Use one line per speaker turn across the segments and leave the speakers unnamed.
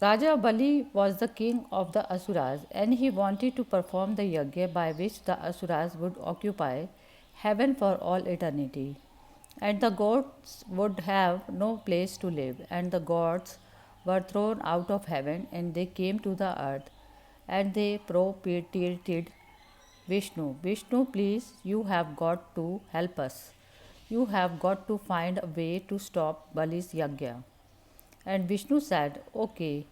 Raja Bali was the king of the Asuras and he wanted to perform the yajna by which the Asuras would occupy heaven for all eternity. And the gods would have no place to live, and the gods were thrown out of heaven and they came to the earth and they propitiated Vishnu. Vishnu, please, you have got to help us. You have got to find a way to stop Bali's yajna. And Vishnu said, okay.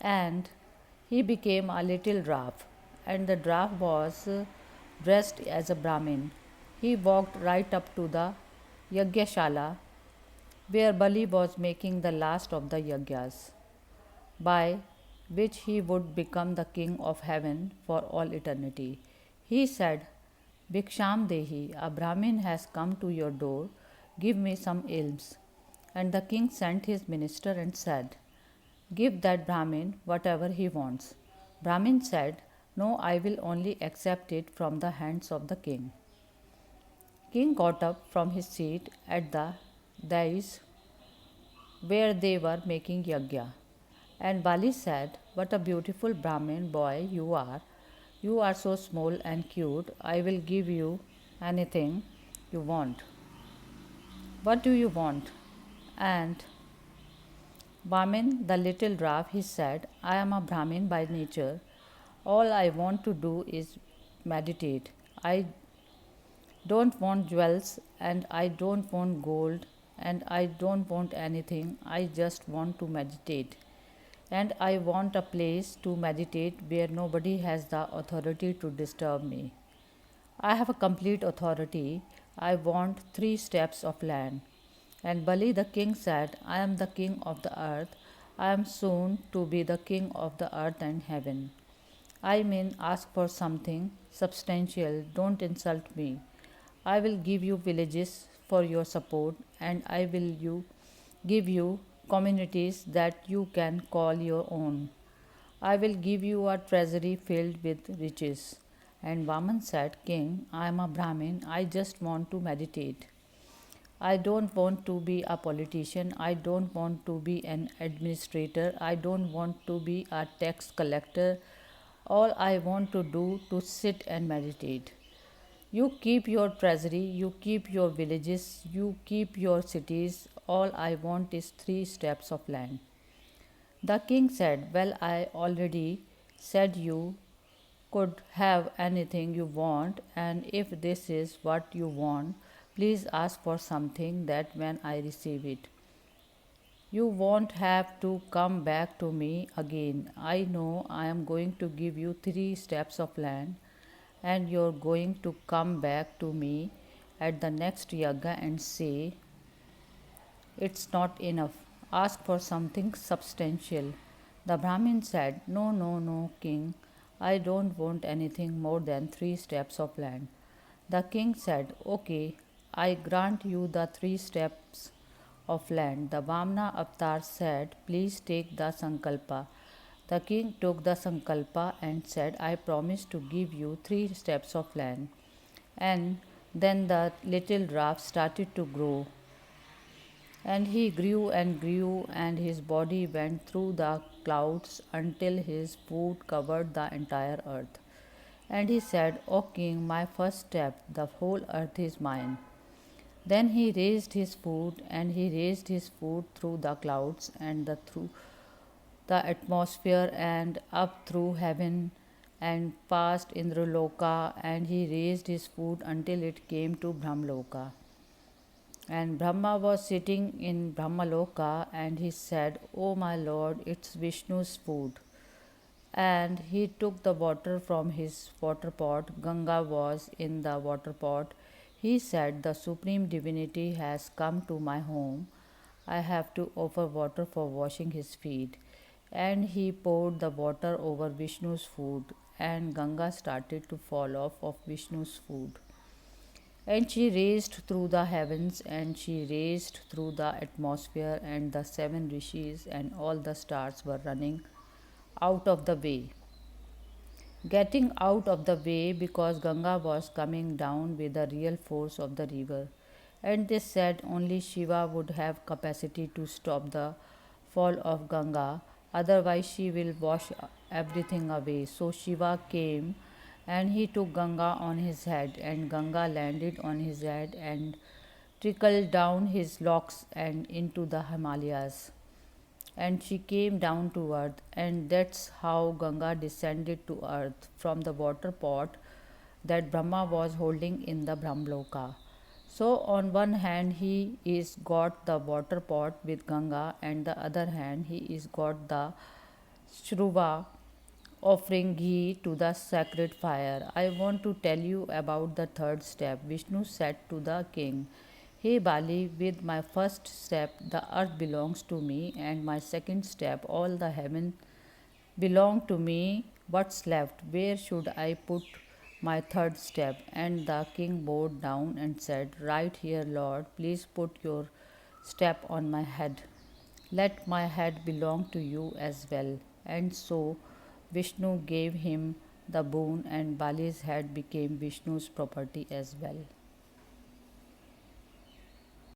And he became a little dwarf. And the dwarf was dressed as a Brahmin. He walked right up to the Yagyashala where Bali was making the last of the Yagyas, by which he would become the king of heaven for all eternity. He said, Bhiksham Dehi, a Brahmin has come to your door, give me some alms. And the king sent his minister and said, give that Brahmin whatever he wants. Brahmin said, no, I will only accept it from the hands of the king. King got up from his seat at the dais where they were making yajna. And Bali said, what a beautiful Brahmin boy you are. You are so small and cute. I will give you anything you want. What do you want? And Brahmin, the little dwarf, he said, I am a Brahmin by nature. All I want to do is meditate. I don't want jewels and I don't want gold and I don't want anything. I just want to meditate. And I want a place to meditate where nobody has the authority to disturb me. I have a complete authority. I want 3 steps of land. And Bali the king said, I am the king of the earth. I am soon to be the king of the earth and heaven. I mean, ask for something substantial. Don't insult me. I will give you villages for your support, and I will give you communities that you can call your own. I will give you a treasury filled with riches. And Vaman said, King, I am a Brahmin. I just want to meditate. I don't want to be a politician. I don't want to be an administrator. I don't want to be a tax collector. All I want to do to sit and meditate. You keep your treasury, you keep your villages, you keep your cities. All I want is 3 steps of land. The king said, well, I already said you could have anything you want, and if this is what you want, please ask for something that when I receive it, you won't have to come back to me again. I know I am going to give you 3 steps of land, and you're going to come back to me at the next yaga and say, it's not enough. Ask for something substantial. The Brahmin said, no, no, no, king. I don't want anything more than 3 steps of land. The king said, okay, I grant you the 3 steps of land. The Vamna avatar said, please take the sankalpa. The king took the sankalpa and said, I promise to give you 3 steps of land. And then the little dwarf started to grow. And he grew, and his body went through the clouds until his food covered the entire earth. And he said, O king, my first step, the whole earth is mine. Then he raised his food, and he raised his food through the clouds and through the atmosphere and up through heaven and past Indraloka, and he raised his food until it came to Brahmaloka. And Brahma was sitting in Brahmaloka, and he said, O my lord, it's Vishnu's food. And he took the water from his water pot. Ganga was in the water pot. He said, the supreme divinity has come to my home. I have to offer water for washing his feet. And he poured the water over Vishnu's food, and Ganga started to fall off of Vishnu's food. And she raced through the heavens, and she raced through the atmosphere, and the 7 rishis and all the stars were running out of the way. Getting out of the way because Ganga was coming down with the real force of the river. And they said only Shiva would have capacity to stop the fall of Ganga. otherwise she will wash everything away. So Shiva came and he took Ganga on his head, and Ganga landed on his head and trickled down his locks and into the Himalayas. And she came down to earth, and that's how Ganga descended to earth from the water pot that Brahma was holding in the Brahmloka. So, on one hand, he is got the water pot with Ganga, and the other hand, he is got the Shruva offering ghee to the sacred fire. I want to tell you about the third step. Vishnu said to the king, Hey Bali, with my first step, the earth belongs to me, and my second step, all the heaven belong to me. What's left? Where should I put my third step? And the king bowed down and said, Right here, Lord, please put your step on my head. Let my head belong to you as well. And so Vishnu gave him the boon, and Bali's head became Vishnu's property as well.